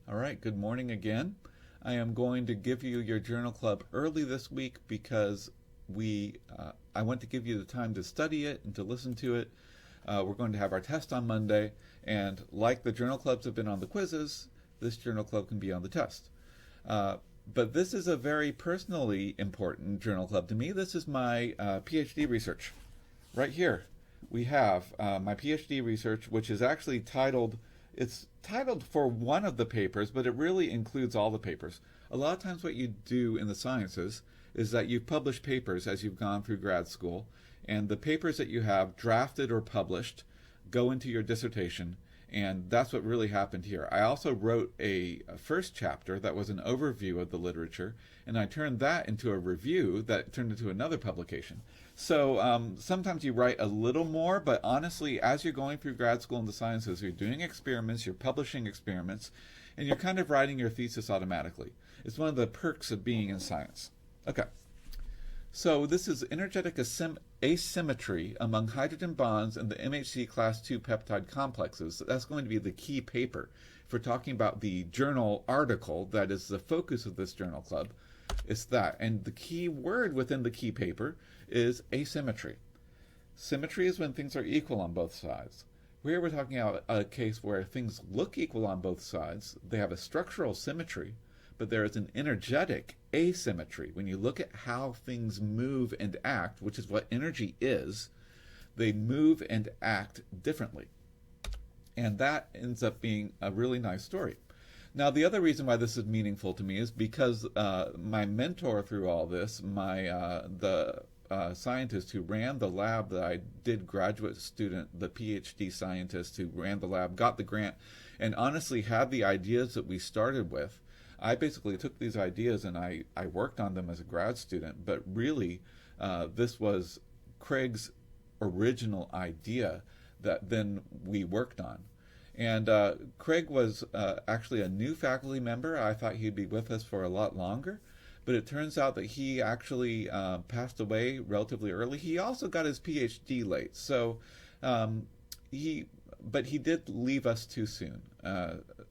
All right, good morning again. I am going to give you your journal club early this week because I want to give you the time to study it and to listen to it. We're going to have our test on Monday, and like the journal clubs have been on the quizzes, this journal club can be on the test. But this is a very personally important journal club to me. This is my PhD research. Right here, we have my PhD research, which is actually titled, it's titled for one of the papers, but it really includes all the papers. A lot of times what you do in the sciences is that you publish papers as you've gone through grad school, and the papers that you have drafted or published go into your dissertation, and that's what really happened here. I also wrote a first chapter that was an overview of the literature, and I turned that into a review that turned into another publication. So sometimes you write a little more, but honestly, as you're going through grad school in the sciences, you're doing experiments, you're publishing experiments, and you're kind of writing your thesis automatically. It's one of the perks of being in science. Okay. So this is energetic asymmetry among hydrogen bonds in the MHC class II peptide complexes. That's going to be the key paper. If we're talking about the journal article that is the focus of this journal club, it's that. And the key word within the key paper is asymmetry. Symmetry is when things are equal on both sides. Here we're talking about a case where things look equal on both sides. They have a structural symmetry, but there is an energetic asymmetry. When you look at how things move and act, which is what energy is, they move and act differently. And that ends up being a really nice story. Now, the other reason why this is meaningful to me is because my mentor through all this, the scientist who ran the lab that I did graduate student, the PhD scientist who ran the lab, got the grant, and honestly had the ideas that we started with. I basically took these ideas and I worked on them as a grad student, but really this was Craig's original idea that then we worked on. And Craig was actually a new faculty member. I thought he'd be with us for a lot longer, but it turns out that he actually passed away relatively early. He also got his PhD late, so but he did leave us too soon.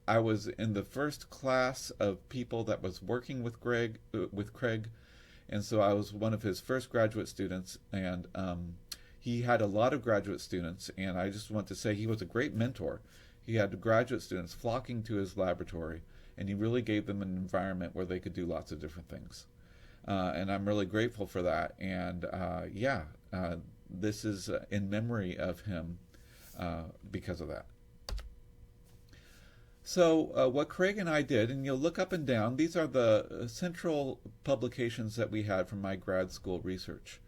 I was in the first class of people that was working with Craig, and so I was one of his first graduate students, and he had a lot of graduate students, and I just want to say he was a great mentor. He had graduate students flocking to his laboratory, and he really gave them an environment where they could do lots of different things. And I'm really grateful for that, and this is in memory of him because of that. So what Craig and I did, and you'll look up and down, these are the central publications that we had from my grad school research.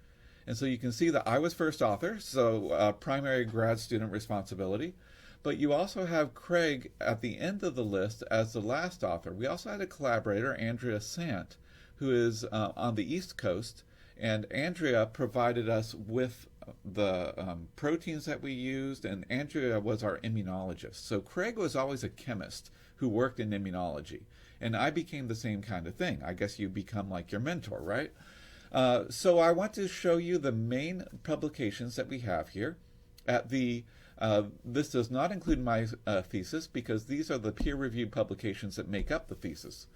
And so you can see that I was first author, so primary grad student responsibility. But you also have Craig at the end of the list as the last author. We also had a collaborator, Andrea Sant, who is on the East Coast, and Andrea provided us with the proteins that we used, and Andrea was our immunologist. So Craig was always a chemist who worked in immunology, and I became the same kind of thing. I guess you become like your mentor, right? So I want to show you the main publications that we have here. This does not include my thesis because these are the peer-reviewed publications that make up the thesis.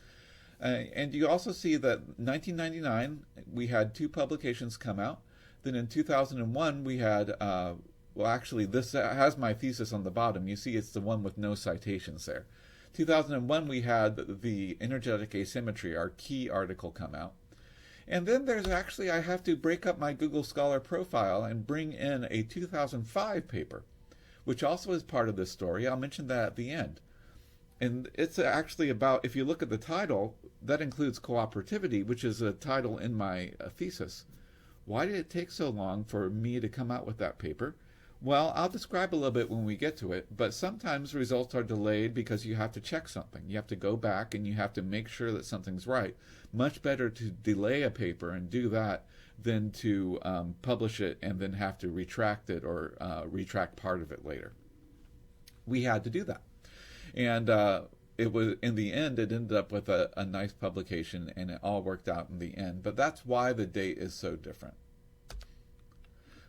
And you also see that 1999 we had 2 publications come out. Then in 2001 we had, well actually this has my thesis on the bottom. You see it's the one with no citations there. 2001 we had the energetic asymmetry, our key article, come out. And then there's actually, I have to break up my Google Scholar profile and bring in a 2005 paper, which also is part of this story. I'll mention that at the end. And it's actually about, if you look at the title, that includes cooperativity, which is a title in my thesis. Why did it take so long for me to come out with that paper? Well, I'll describe a little bit when we get to it, but sometimes results are delayed because you have to check something. You have to go back and you have to make sure that something's right. Much better to delay a paper and do that than to publish it and then have to retract it or retract part of it later. We had to do that. And it was, in the end, it ended up with a nice publication, and it all worked out in the end. But that's why the date is so different.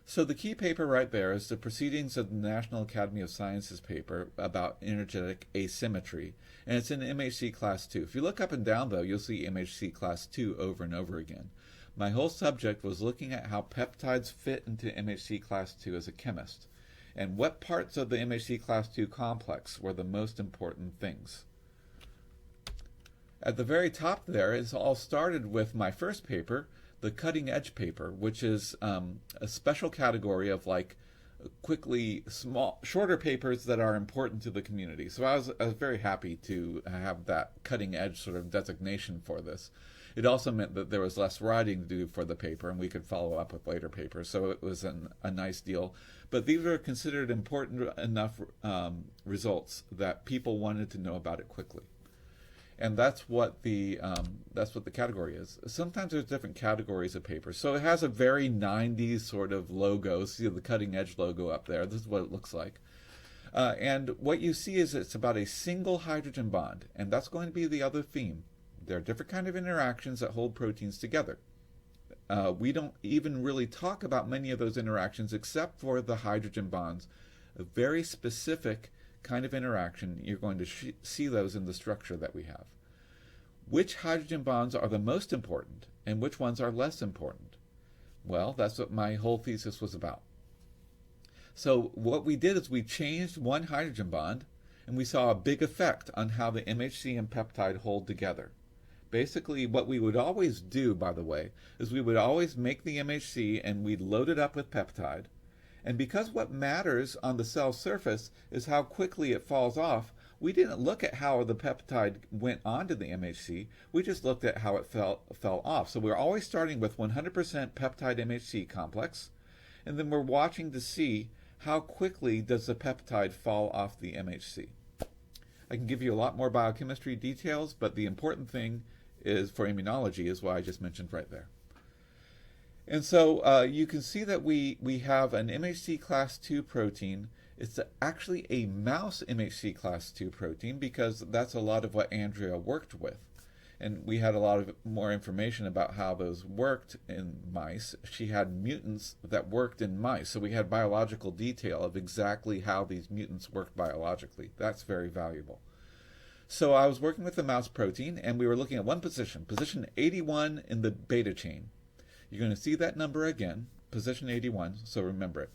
So the key paper right there is the Proceedings of the National Academy of Sciences paper about energetic asymmetry, and it's in MHC Class 2. If you look up and down, though, you'll see MHC Class 2 over and over again. My whole subject was looking at how peptides fit into MHC Class 2 as a chemist, and what parts of the MHC Class 2 complex were the most important things. At the very top there, it all started with my first paper, the cutting edge paper, which is a special category of like quickly shorter papers that are important to the community. So I was very happy to have that cutting edge sort of designation for this. It also meant that there was less writing to do for the paper, and we could follow up with later papers. So it was a nice deal. But these were considered important enough results that people wanted to know about it quickly. And that's what the category is. Sometimes there's different categories of papers. So it has a very 90s sort of logo. See the cutting edge logo up there. This is what it looks like. And what you see is it's about a single hydrogen bond. And that's going to be the other theme. There are different kinds of interactions that hold proteins together. We don't even really talk about many of those interactions except for the hydrogen bonds. A very specific kind of interaction, you're going to see those in the structure that we have. Which hydrogen bonds are the most important and which ones are less important? Well, that's what my whole thesis was about. So what we did is we changed one hydrogen bond and we saw a big effect on how the MHC and peptide hold together. Basically, what we would always do, by the way, is we would always make the MHC and we'd load it up with peptide. And because what matters on the cell surface is how quickly it falls off, we didn't look at how the peptide went onto the MHC. We just looked at how it fell off. So we're always starting with 100% peptide MHC complex, and then we're watching to see how quickly does the peptide fall off the MHC. I can give you a lot more biochemistry details, but the important thing is for immunology is what I just mentioned right there. And so you can see that we have an MHC class 2 protein. It's actually a mouse MHC class 2 protein because that's a lot of what Andrea worked with. And we had a lot of more information about how those worked in mice. She had mutants that worked in mice. So we had biological detail of exactly how these mutants worked biologically. That's very valuable. So I was working with the mouse protein, and we were looking at one position, position 81 in the beta chain. You're going to see that number again, position 81, so remember it.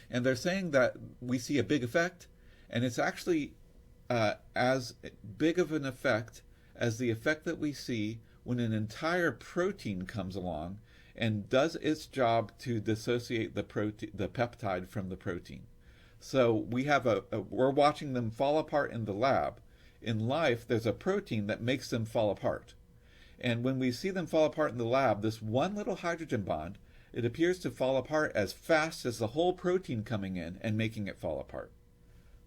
And they're saying that we see a big effect, and it's actually as big of an effect as the effect that we see when an entire protein comes along and does its job to dissociate the peptide from the protein. So we have we're watching them fall apart in the lab. In life, there's a protein that makes them fall apart. And when we see them fall apart in the lab, this one little hydrogen bond, it appears to fall apart as fast as the whole protein coming in and making it fall apart.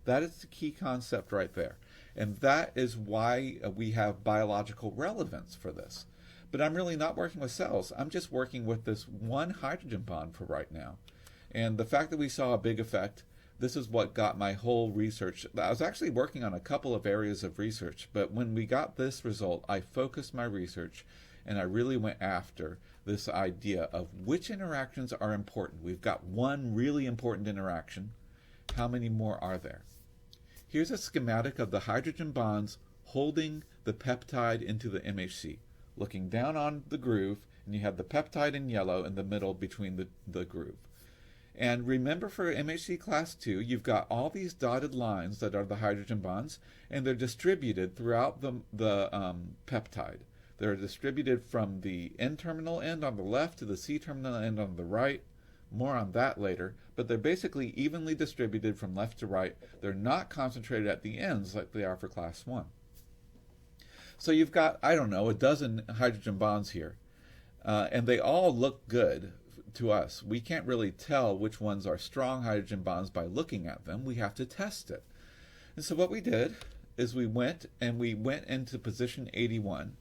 That is the key concept right there. And that is why we have biological relevance for this. But I'm really not working with cells. I'm just working with this one hydrogen bond for right now. And the fact that we saw a big effect, this is what got my whole research. I was actually working on a couple of areas of research, but when we got this result, I focused my research and I really went after this idea of which interactions are important. We've got one really important interaction. How many more are there? Here's a schematic of the hydrogen bonds holding the peptide into the MHC. Looking down on the groove, and you have the peptide in yellow in the middle between the groove. And remember, for MHC class 2, you've got all these dotted lines that are the hydrogen bonds, and they're distributed throughout the peptide. They're distributed from the N-terminal end on the left to the C-terminal end on the right. More on that later, but they're basically evenly distributed from left to right. They're not concentrated at the ends like they are for class 1. So you've got, I don't know, a dozen hydrogen bonds here, and they all look good to us. We can't really tell which ones are strong hydrogen bonds by looking at them. We have to test it. And so what we did is we went into position 81.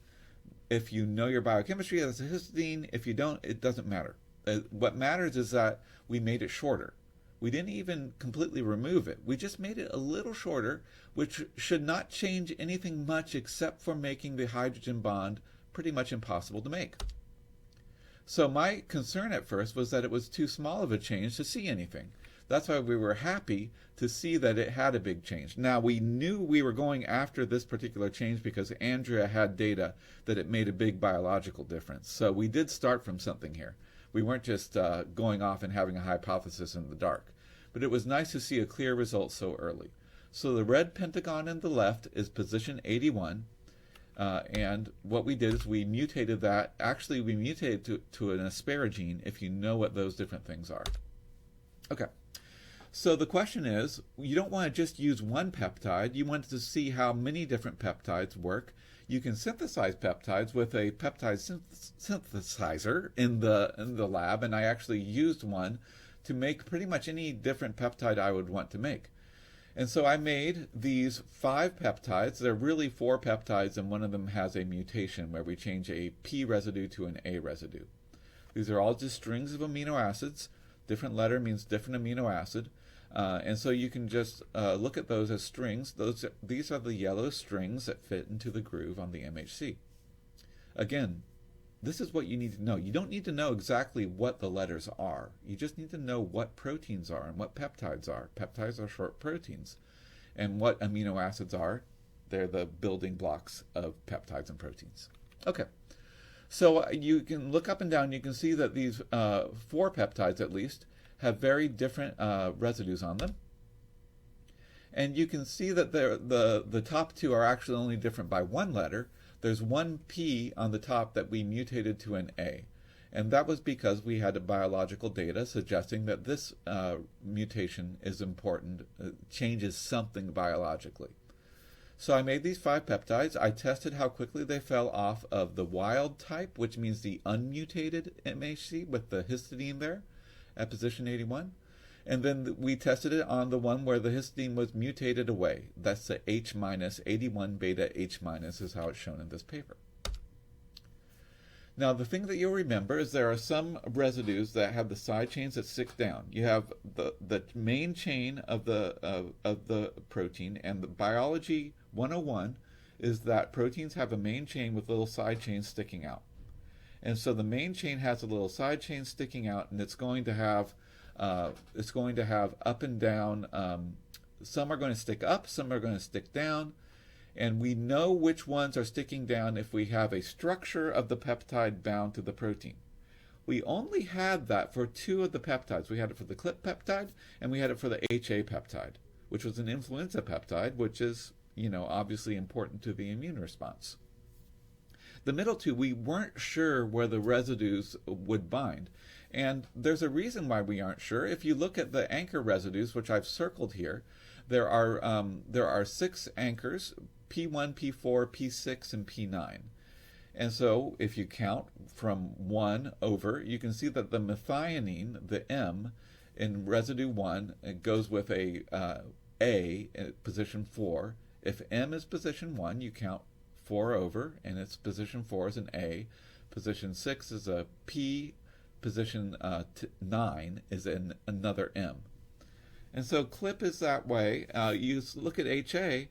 If you know your biochemistry, that's a histidine. If you don't, it doesn't matter. What matters is that we made it shorter. We didn't even completely remove it. We just made it a little shorter, which should not change anything much except for making the hydrogen bond pretty much impossible to make. So my concern at first was that it was too small of a change to see anything. That's why we were happy to see that it had a big change. Now, we knew we were going after this particular change because Andrea had data that it made a big biological difference. So we did start from something here. We weren't just going off and having a hypothesis in the dark. But it was nice to see a clear result so early. So the red pentagon in the left is position 81. And what we did is we mutated that. Actually, we mutated to an asparagine if you know what those different things are. Okay. So the question is, you don't want to just use one peptide. You want to see how many different peptides work. You can synthesize peptides with a peptide synthesizer in the lab, and I actually used one to make pretty much any different peptide I would want to make. And so I made these 5 peptides. They're really 4 peptides, and one of them has a mutation where we change a P residue to an A residue. These are all just strings of amino acids. Different letter means different amino acid. And so you can just look at those as strings. These are the yellow strings that fit into the groove on the MHC. Again, this is what you need to know. You don't need to know exactly what the letters are. You just need to know what proteins are and what peptides are. Peptides are short proteins. And what amino acids are, they're the building blocks of peptides and proteins. Okay. So you can look up and down. You can see that these 4 peptides, at least, have very different residues on them. And you can see that the top 2 are actually only different by 1 letter. There's 1 P on the top that we mutated to an A. And that was because we had biological data suggesting that this mutation is important, changes something biologically. So I made these 5 peptides. I tested how quickly they fell off of the wild type, which means the unmutated MHC with the histidine there at position 81. And then we tested it on the one where the histidine was mutated away. That's the H-, 81 beta H- is how it's shown in this paper. Now, the thing that you'll remember is there are some residues that have the side chains that stick down. You have the main chain of the protein, and the biology 101 is that proteins have a main chain with little side chains sticking out. And so the main chain has a little side chain sticking out, and it's going to have up and down. Some are going to stick up, some are going to stick down. And we know which ones are sticking down if we have a structure of the peptide bound to the protein. We only had that for 2 of the peptides. We had it for the CLIP peptide, and we had it for the HA peptide, which was an influenza peptide, which is, obviously important to the immune response. The middle 2, we weren't sure where the residues would bind. And there's a reason why we aren't sure. If you look at the anchor residues, which I've circled here, there are 6 anchors, P1, P4, P6, and P9. And so if you count from 1 over, you can see that the methionine, the M, in residue 1, it goes with a at position 4. If M is position 1, you count 4 over, and its position 4 is an A. Position 6 is a P. Position 9 is another M. And so CLIP is that way. You look at HA,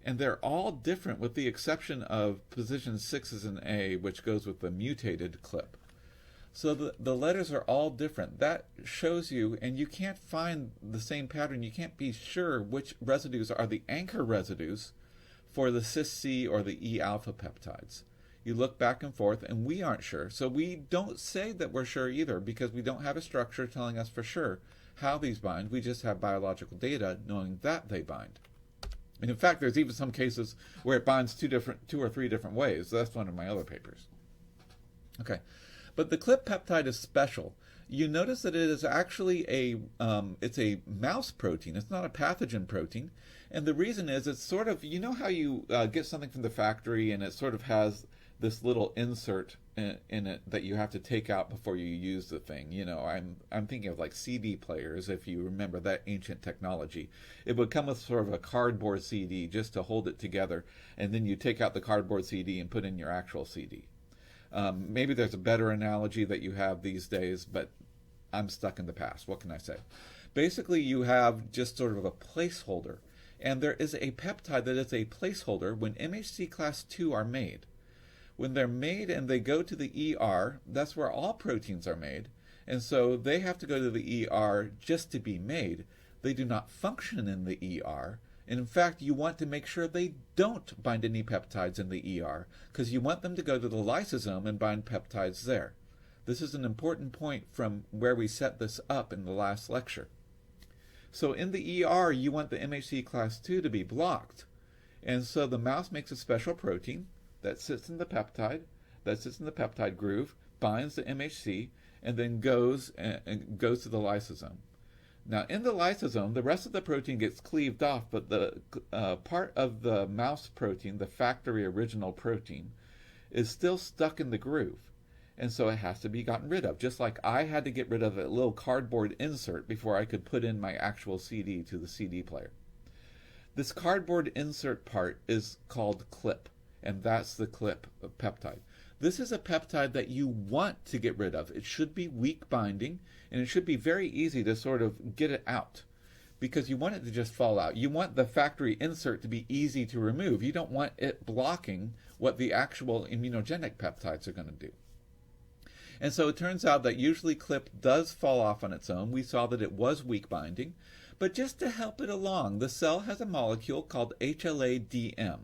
and they're all different with the exception of position 6 is an A, which goes with the mutated CLIP. So the letters are all different. That shows you, and you can't find the same pattern. You can't be sure which residues are the anchor residues for the cis-C or the E-alpha peptides. You look back and forth, and we aren't sure. So we don't say that we're sure either, because we don't have a structure telling us for sure how these bind. We just have biological data knowing that they bind. And in fact, there's even some cases where it binds 2 or 3 different ways. That's one of my other papers. Okay, but the CLIP peptide is special. You notice that it is actually it's a mouse protein. It's not a pathogen protein. And the reason is it's sort of, how you get something from the factory and it sort of has this little insert in it that you have to take out before you use the thing. I'm thinking of like CD players, if you remember that ancient technology. It would come with sort of a cardboard CD just to hold it together, and then you take out the cardboard CD and put in your actual CD. Maybe there's a better analogy that you have these days, but I'm stuck in the past. What can I say? Basically, you have just sort of a placeholder, and there is a peptide that is a placeholder when MHC class 2 are made. When they're made and they go to the ER, that's where all proteins are made. And so they have to go to the ER just to be made. They do not function in the ER. And in fact, you want to make sure they don't bind any peptides in the ER, because you want them to go to the lysosome and bind peptides there. This is an important point from where we set this up in the last lecture. So in the ER, you want the MHC class II to be blocked. And so the mouse makes a special protein that sits in the peptide groove, binds the MHC, and then goes to the lysosome. Now, in the lysosome, the rest of the protein gets cleaved off, but the part of the mouse protein, the factory original protein, is still stuck in the groove. And so it has to be gotten rid of, just like I had to get rid of a little cardboard insert before I could put in my actual CD to the CD player. This cardboard insert part is called CLIP, and that's the CLIP peptide. This is a peptide that you want to get rid of. It should be weak binding, and it should be very easy to sort of get it out, because you want it to just fall out. You want the factory insert to be easy to remove. You don't want it blocking what the actual immunogenic peptides are going to do. And so it turns out that usually CLIP does fall off on its own. We saw that it was weak binding. But just to help it along, the cell has a molecule called HLA-DM.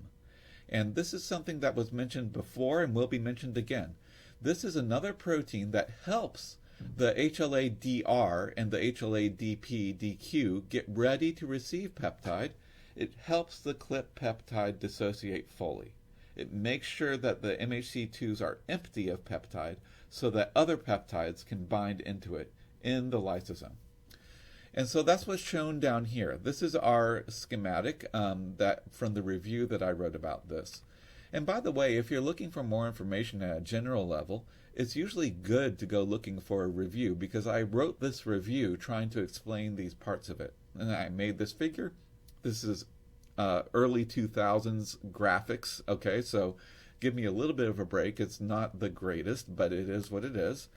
And this is something that was mentioned before and will be mentioned again. This is another protein that helps the HLA-DR and the HLA-DP-DQ get ready to receive peptide. It helps the CLIP peptide dissociate fully. It makes sure that the MHC2s are empty of peptide so that other peptides can bind into it in the lysosome. And so that's what's shown down here. This is our schematic that from the review that I wrote about this. And by the way, if you're looking for more information at a general level, it's usually good to go looking for a review, because I wrote this review trying to explain these parts of it. And I made this figure. This is early 2000s graphics. Okay, so give me a little bit of a break. It's not the greatest, but it is what it is.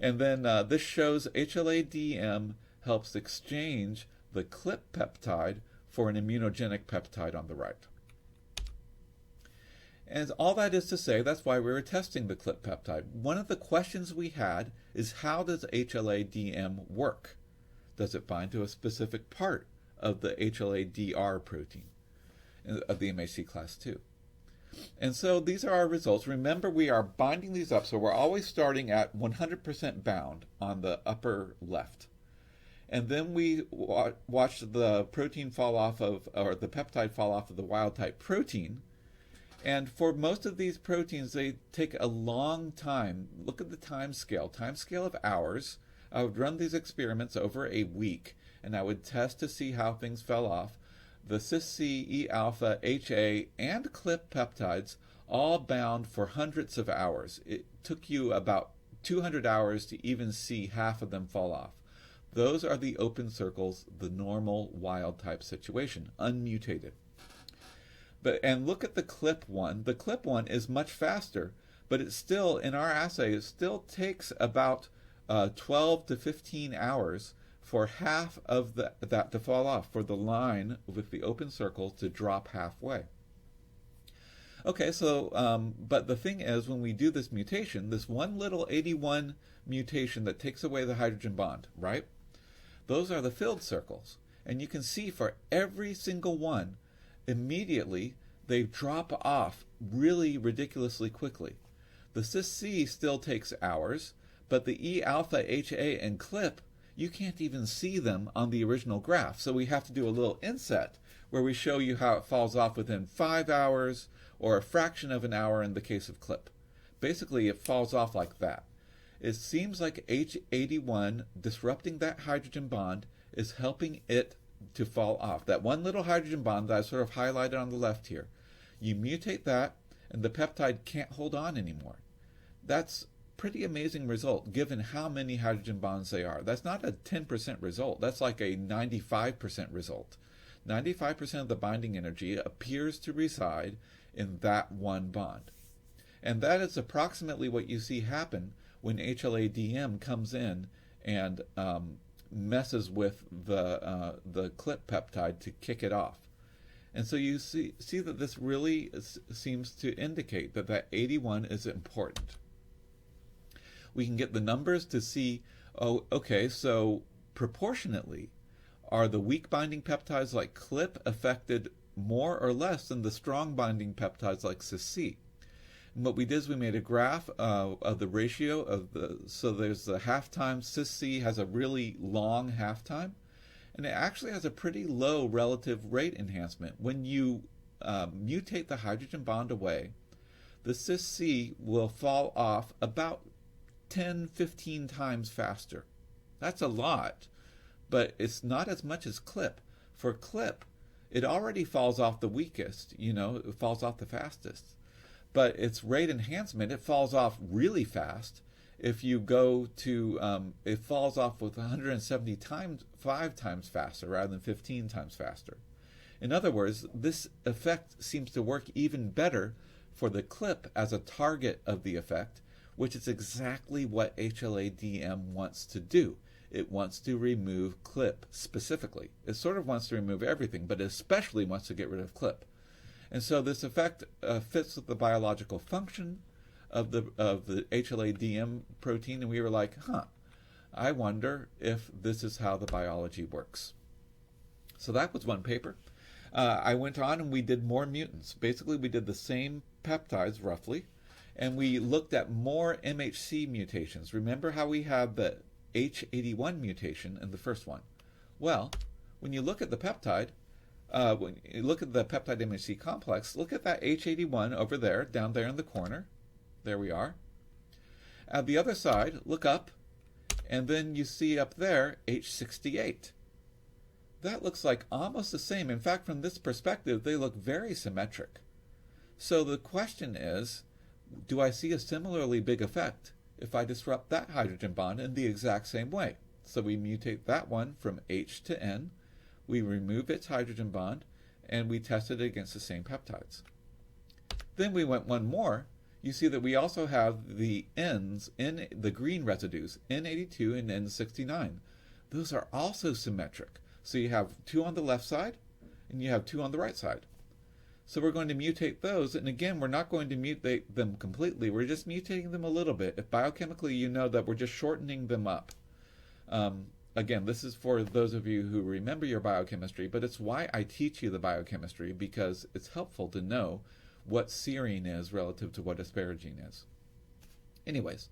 And then this shows HLA-DM helps exchange the CLIP peptide for an immunogenic peptide on the right. And all that is to say, that's why we were testing the CLIP peptide. One of the questions we had is, how does HLA-DM work? Does it bind to a specific part of the HLA-DR protein of the MHC class II? And so these are our results. Remember, we are binding these up, so we're always starting at 100% bound on the upper left. And then we watch the protein fall off of, or the peptide fall off of the wild type protein. And for most of these proteins, they take a long time. Look at the time scale of hours. I would run these experiments over a week, and I would test to see how things fell off. The cis-C, E-alpha, HA, and CLIP peptides all bound for hundreds of hours. It took you about 200 hours to even see half of them fall off. Those are the open circles, the normal wild type situation, unmutated. And look at the CLIP one. The CLIP one is much faster, but it's still, in our assay, it still takes about 12 to 15 hours for half of that to fall off, for the line with the open circles to drop halfway. Okay, so, but the thing is, when we do this mutation, this one little 81 mutation that takes away the hydrogen bond, right? Those are the filled circles. And you can see for every single one, immediately they drop off really ridiculously quickly. The cis-C still takes hours, but the E-alpha, HA, and CLIP, you can't even see them on the original graph. So we have to do a little inset where we show you how it falls off within 5 hours or a fraction of an hour in the case of CLIP. Basically, it falls off like that. It seems like H81 disrupting that hydrogen bond is helping it to fall off. That one little hydrogen bond that I sort of highlighted on the left here. You mutate that, and the peptide can't hold on anymore. That's pretty amazing result given how many hydrogen bonds they are. That's not a 10% result. That's like a 95% result. 95% of the binding energy appears to reside in that one bond. And that is approximately what you see happen when HLA-DM comes in and messes with the CLIP peptide to kick it off. And so you see that this really seems to indicate that that 81 is important. We can get the numbers to see, oh, okay, so proportionately, are the weak binding peptides like CLIP affected more or less than the strong binding peptides like cis-C? And what we did is we made a graph of the ratio of so there's the half-time. Cis-C has a really long half-time, and it actually has a pretty low relative rate enhancement. When you mutate the hydrogen bond away, the cis-C will fall off about 10-15 times faster. That's a lot, but it's not as much as CLIP. For CLIP, it already falls off the weakest, it falls off the fastest. But its rate enhancement, it falls off really fast. If you go to, it falls off with 175 times faster rather than 15 times faster. In other words, this effect seems to work even better for the CLIP as a target of the effect, which is exactly what HLA-DM wants to do. It wants to remove CLIP specifically. It sort of wants to remove everything, but it especially wants to get rid of CLIP. And so this effect fits with the biological function of the HLA-DM protein, and we were like, I wonder if this is how the biology works. So that was one paper. I went on and we did more mutants. Basically, we did the same peptides, roughly, and we looked at more MHC mutations. Remember how we had the H81 mutation in the first one? Well, when you look at the peptide, when you look at the peptide MHC complex, look at that H81 over there, down there in the corner. There we are. At the other side, look up, and then you see up there H68. That looks like almost the same. In fact, from this perspective, they look very symmetric. So the question is, do I see a similarly big effect if I disrupt that hydrogen bond in the exact same way? So we mutate that one from H to N. We remove its hydrogen bond, and we tested it against the same peptides. Then we went one more. You see that we also have the N's in the green residues, N82 and N69. Those are also symmetric. So you have 2 on the left side, and you have 2 on the right side. So we're going to mutate those, and again, we're not going to mutate them completely. We're just mutating them a little bit. If biochemically you know that we're just shortening them up. Again, this is for those of you who remember your biochemistry, but it's why I teach you the biochemistry, because it's helpful to know what serine is relative to what asparagine is. Anyways,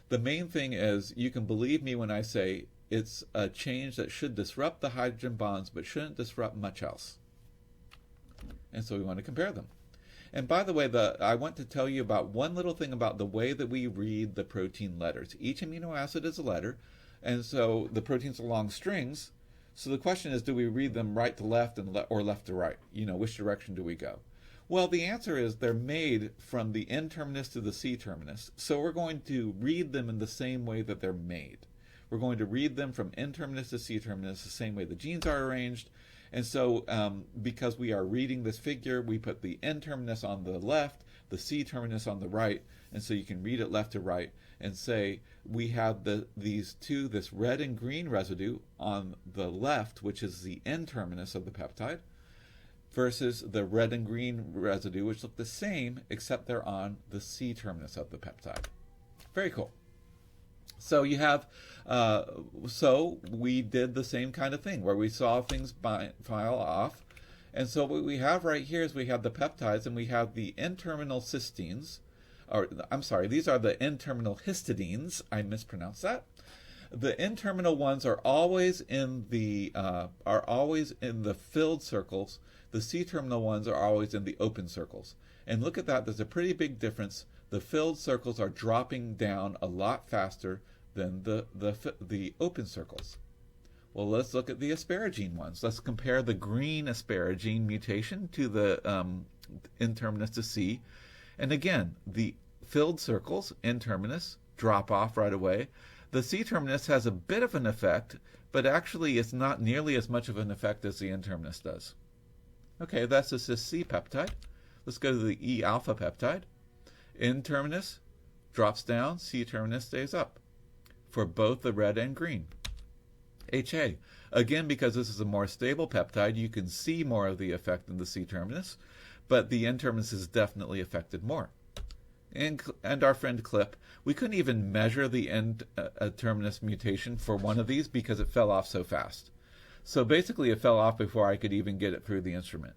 the main thing is you can believe me when I say it's a change that should disrupt the hydrogen bonds but shouldn't disrupt much else. And so we want to compare them. And by the way, I want to tell you about one little thing about the way that we read the protein letters. Each amino acid is a letter, and so the proteins are long strings. So the question is, do we read them right to left or left to right? Which direction do we go? Well, the answer is they're made from the N terminus to the C terminus. So we're going to read them in the same way that they're made. We're going to read them from N terminus to C terminus the same way the genes are arranged. And so because we are reading this figure, we put the N terminus on the left, the C terminus on the right, and so you can read it left to right and say we have this red and green residue on the left, which is the N terminus of the peptide, versus the red and green residue, which look the same, except they're on the C terminus of the peptide. Very cool. So you have, so we did the same kind of thing where we saw things file off. And so what we have right here is we have the peptides and we have the N-terminal cysteines, or I'm sorry, these are the N-terminal histidines. I mispronounced that. The N-terminal ones are always in the filled circles. The C-terminal ones are always in the open circles. And look at that, there's a pretty big difference. The filled circles are dropping down a lot faster than the open circles. Well, let's look at the asparagine ones. Let's compare the green asparagine mutation to the N-terminus to C. And again, the filled circles, N-terminus, drop off right away. The C-terminus has a bit of an effect, but actually it's not nearly as much of an effect as the N-terminus does. Okay, that's the cis-C peptide. Let's go to the E-alpha peptide. N-terminus drops down, C-terminus stays up for both the red and green. HA. Again, because this is a more stable peptide, you can see more of the effect in the C-terminus, but the N-terminus is definitely affected more. And our friend Clip, we couldn't even measure the N-terminus mutation for one of these because it fell off so fast. So basically it fell off before I could even get it through the instrument.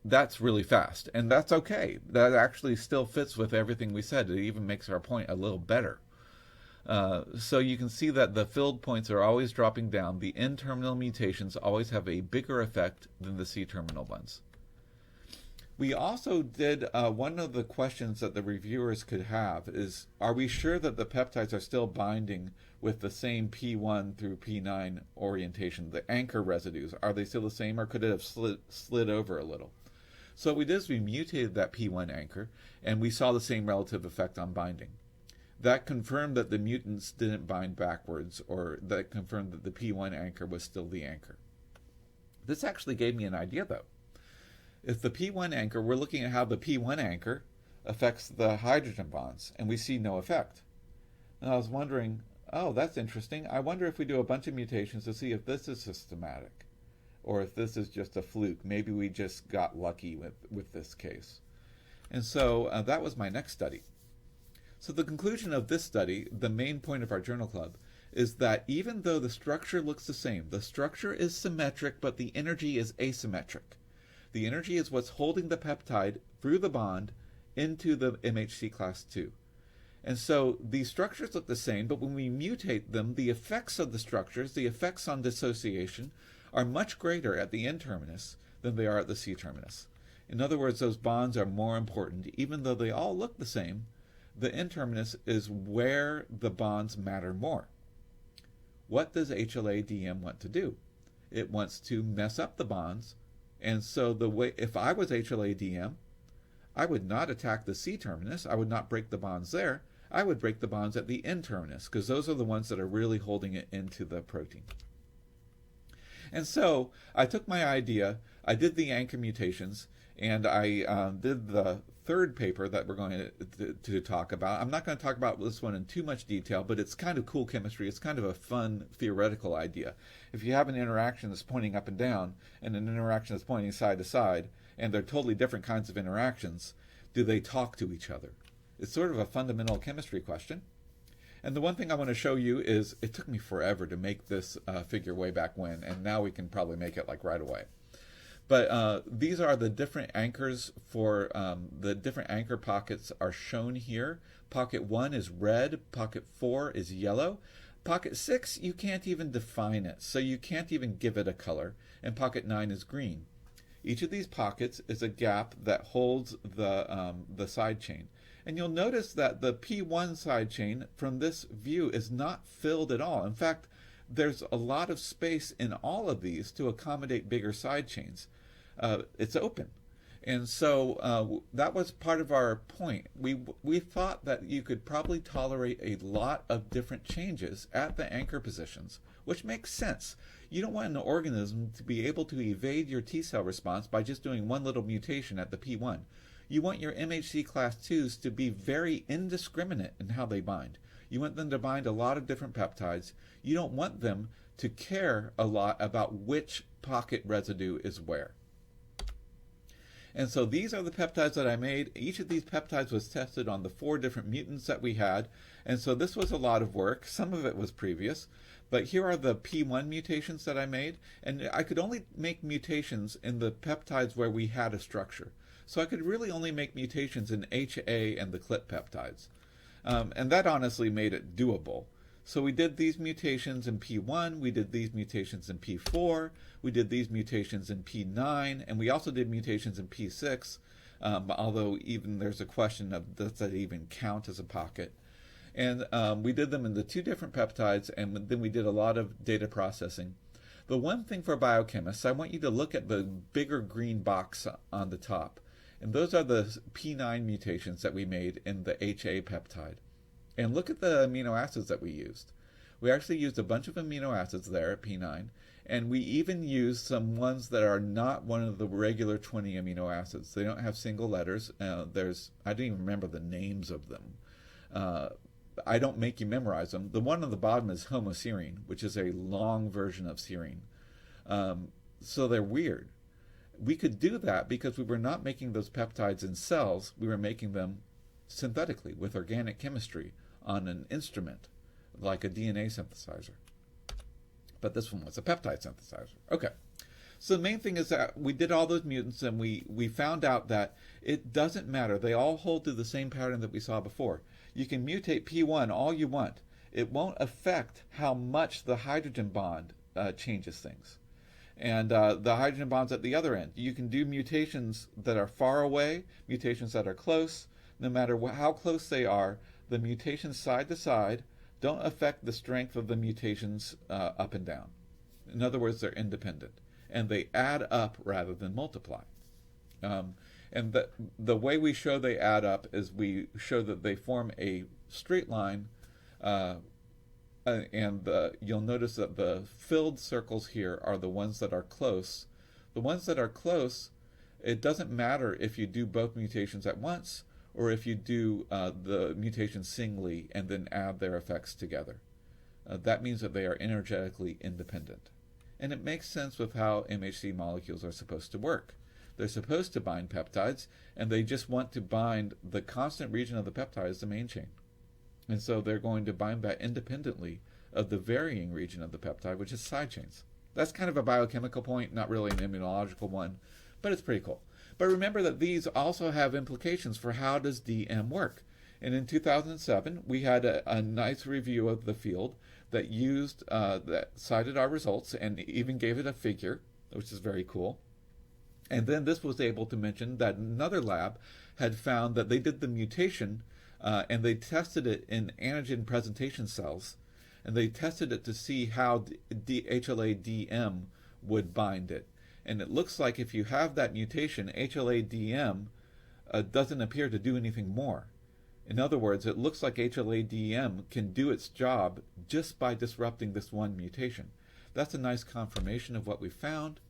That's really fast, and that's okay. That actually still fits with everything we said. It even makes our point a little better. So you can see that the filled points are always dropping down. The N-terminal mutations always have a bigger effect than the C-terminal ones. We also did, one of the questions that the reviewers could have is, are we sure that the peptides are still binding with the same P1 through P9 orientation? The anchor residues, are they still the same, or could it have slid over a little? So what we did is we mutated that P1 anchor, and we saw the same relative effect on binding. That confirmed that the mutants didn't bind backwards, or that confirmed that the P1 anchor was still the anchor. This actually gave me an idea, though. If the P1 anchor, we're looking at how the P1 anchor affects the hydrogen bonds, and we see no effect. And I was wondering, oh, that's interesting. I wonder if we do a bunch of mutations to see if this is systematic, or if this is just a fluke. Maybe we just got lucky with this case. And so that was my next study. So the conclusion of this study, the main point of our journal club, is that even though the structure looks the same, the structure is symmetric, but the energy is asymmetric. The energy is what's holding the peptide through the bond into the MHC class II. And so these structures look the same, but when we mutate them, the effects of the structures, the effects on dissociation, are much greater at the N-terminus than they are at the C-terminus. In other words, those bonds are more important. Even though they all look the same, the N-terminus is where the bonds matter more. What does HLA-DM want to do? It wants to mess up the bonds. And so if I was HLA-DM, I would not attack the C-terminus. I would not break the bonds there. I would break the bonds at the N-terminus, because those are the ones that are really holding it into the protein. And so I took my idea, I did the anchor mutations, and I did the third paper that we're going to talk about. I'm not going to talk about this one in too much detail, but it's kind of cool chemistry. It's kind of a fun theoretical idea. If you have an interaction that's pointing up and down and an interaction that's pointing side to side, and they're totally different kinds of interactions, do they talk to each other? It's sort of a fundamental chemistry question. And the one thing I want to show you is, it took me forever to make this figure way back when, and now we can probably make it like right away. But these are the different anchors for the different anchor pockets are shown here. Pocket 1 is red, pocket 4 is yellow. Pocket 6, you can't even define it, so you can't even give it a color, and pocket 9 is green. Each of these pockets is a gap that holds the side chain. And you'll notice that the P1 side chain from this view is not filled at all. In fact, there's a lot of space in all of these to accommodate bigger side chains. It's open. And so that was part of our point. We thought that you could probably tolerate a lot of different changes at the anchor positions, which makes sense. You don't want an organism to be able to evade your T-cell response by just doing one little mutation at the P1. You want your MHC class IIs to be very indiscriminate in how they bind. You want them to bind a lot of different peptides. You don't want them to care a lot about which pocket residue is where. And so these are the peptides that I made. Each of these peptides was tested on the 4 different mutants that we had. And so this was a lot of work. Some of it was previous. But here are the P1 mutations that I made. And I could only make mutations in the peptides where we had a structure. So I could really only make mutations in HA and the CLIP peptides. And that honestly made it doable. So we did these mutations in P1, we did these mutations in P4, we did these mutations in P9, and we also did mutations in P6, although even there's a question of does that even count as a pocket. And we did them in the 2 different peptides, and then we did a lot of data processing. The one thing for biochemists, I want you to look at the bigger green box on the top. And those are the P9 mutations that we made in the HA peptide. And look at the amino acids that we used. We actually used a bunch of amino acids there at P9, and we even used some ones that are not one of the regular 20 amino acids. They don't have single letters. I didn't even remember the names of them. I don't make you memorize them. The one on the bottom is homoserine, which is a long version of serine. So they're weird. We could do that because we were not making those peptides in cells. We were making them synthetically with organic chemistry on an instrument, like a DNA synthesizer. But this one was a peptide synthesizer. Okay. So the main thing is that we did all those mutants, and we found out that it doesn't matter. They all hold to the same pattern that we saw before. You can mutate P1 all you want. It won't affect how much the hydrogen bond changes things. And the hydrogen bonds at the other end. You can do mutations that are far away, mutations that are close. No matter how close they are, the mutations side to side don't affect the strength of the mutations up and down. In other words, they're independent. And they add up rather than multiply. And the way we show they add up is we show that they form a straight line, and you'll notice that the filled circles here are the ones that are close. The ones that are close, it doesn't matter if you do both mutations at once or if you do the mutations singly and then add their effects together. That means that they are energetically independent. And it makes sense with how MHC molecules are supposed to work. They're supposed to bind peptides, and they just want to bind the constant region of the peptide as the main chain. And so they're going to bind that independently of the varying region of the peptide, which is side chains. That's kind of a biochemical point, not really an immunological one, but it's pretty cool. But remember that these also have implications for how does DM work. And in 2007, we had a nice review of the field that used, that cited our results and even gave it a figure, which is very cool. And then this was able to mention that another lab had found that they did the mutation and they tested it in antigen presentation cells, and they tested it to see how HLA-DM would bind it. And it looks like if you have that mutation, HLA-DM doesn't appear to do anything more. In other words, it looks like HLA-DM can do its job just by disrupting this one mutation. That's a nice confirmation of what we found.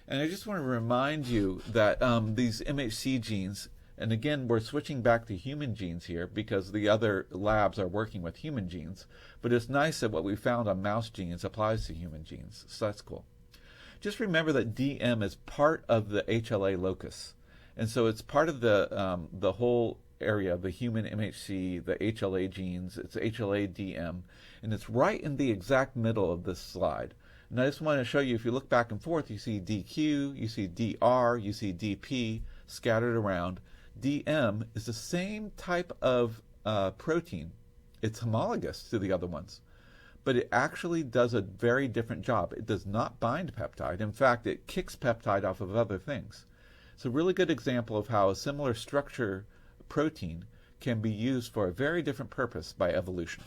And I just want to remind you that these MHC genes, and again, we're switching back to human genes here because the other labs are working with human genes, but it's nice that what we found on mouse genes applies to human genes, so that's cool. Just remember that DM is part of the HLA locus, and so it's part of the whole area, the human MHC, the HLA genes, it's HLA-DM, and it's right in the exact middle of this slide. And I just want to show you, if you look back and forth, you see DQ, you see DR, you see DP scattered around. DM is the same type of protein. It's homologous to the other ones, but it actually does a very different job. It does not bind peptide. In fact, it kicks peptide off of other things. It's a really good example of how a similar structure protein can be used for a very different purpose by evolution.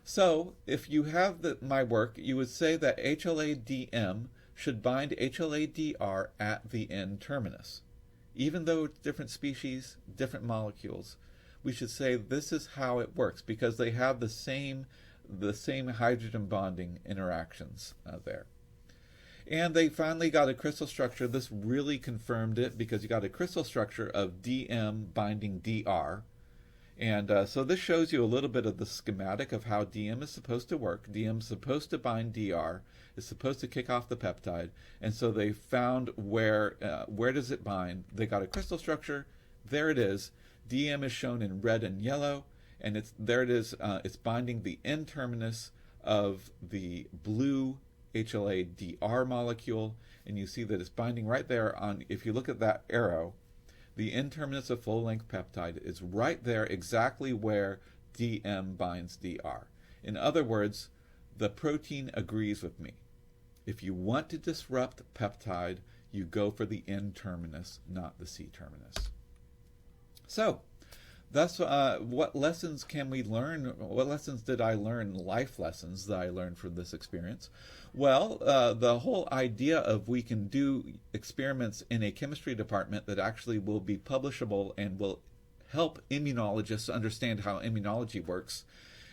So, if you have my work, you would say that HLA-DM should bind HLA-DR at the N-terminus. Even though it's different species, different molecules, we should say this is how it works because they have the same hydrogen bonding interactions there. And they finally got a crystal structure. This really confirmed it because you got a crystal structure of DM binding DR. And so this shows you a little bit of the schematic of how DM is supposed to work. DM is supposed to bind DR. It's supposed to kick off the peptide. And so they found where does it bind. They got a crystal structure. There it is. DM is shown in red and yellow. And there it is. It's binding the N-terminus of the blue HLA-DR molecule. And you see that it's binding right there on, if you look at that arrow, the N-terminus of full-length peptide is right there exactly where DM binds DR. In other words, the protein agrees with me. If you want to disrupt peptide, you go for the N-terminus, not the C-terminus. So, that's what lessons can we learn? What lessons did I learn, life lessons that I learned from this experience? Well, the whole idea of we can do experiments in a chemistry department that actually will be publishable and will help immunologists understand how immunology works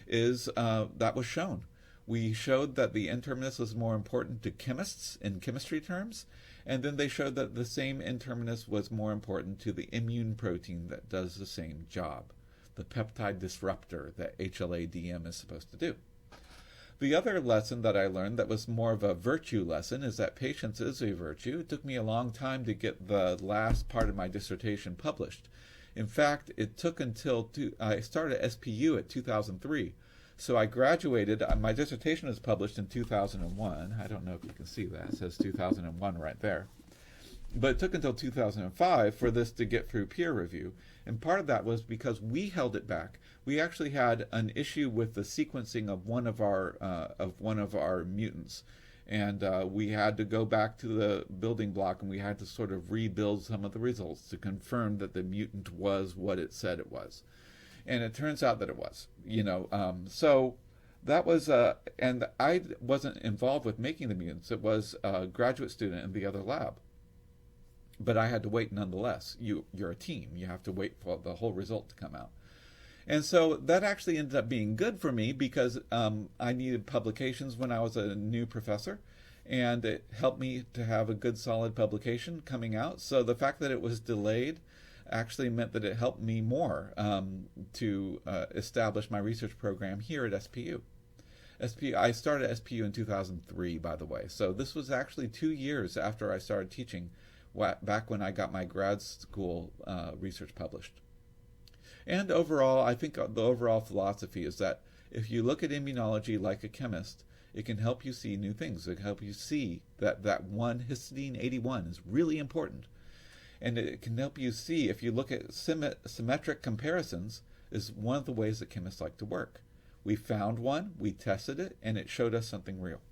is that was shown. We showed that the N-terminus was more important to chemists in chemistry terms, and then they showed that the same N-terminus was more important to the immune protein that does the same job. the peptide disruptor that HLA-DM is supposed to do. The other lesson that I learned that was more of a virtue lesson is that patience is a virtue. It took me a long time to get the last part of my dissertation published. In fact, it took until I started SPU at 2003. So I graduated, my dissertation was published in 2001. I don't know if you can see that. It says 2001 right there. But it took until 2005 for this to get through peer review. And part of that was because we held it back. We actually had an issue with the sequencing of one of our mutants. And we had to go back to the building block and we had to sort of rebuild some of the results to confirm that the mutant was what it said it was. And it turns out that it was, so that was, and I wasn't involved with making the mutants. It was a graduate student in the other lab. But I had to wait nonetheless. You're a team. You have to wait for the whole result to come out. And so that actually ended up being good for me because I needed publications when I was a new professor. And it helped me to have a good solid publication coming out. So the fact that it was delayed actually meant that it helped me more to establish my research program here at SPU. I started SPU in 2003, by the way. So this was actually 2 years after I started teaching, back when I got my grad school research published. And overall, I think the overall philosophy is that if you look at immunology like a chemist, it can help you see new things. It can help you see that one histidine 81 is really important. And it can help you see, if you look at symmetric comparisons, is one of the ways that chemists like to work. We found one, we tested it, and it showed us something real.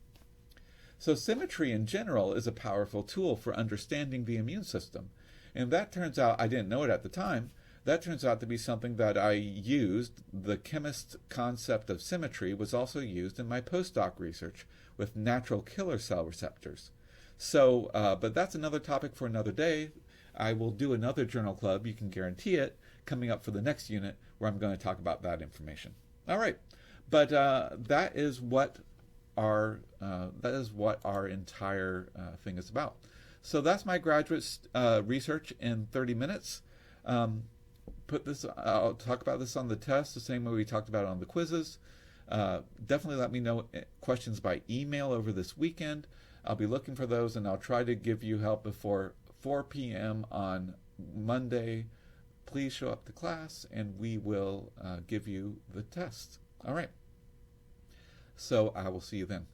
So symmetry in general is a powerful tool for understanding the immune system. And that turns out, I didn't know it at the time, that turns out to be something that I used. The chemist concept of symmetry was also used in my postdoc research with natural killer cell receptors. So, but that's another topic for another day. I will do another journal club, you can guarantee it, coming up for the next unit where I'm going to talk about that information. All right, but that is what our entire thing is about. So that's my graduate research in 30 minutes. I'll talk about this on the test the same way we talked about it on the quizzes. Definitely let me know questions by email over this weekend. I'll be looking for those, and I'll try to give you help before 4 p.m. on Monday. Please show up to class, and we will give you the test. All right. So I will see you then.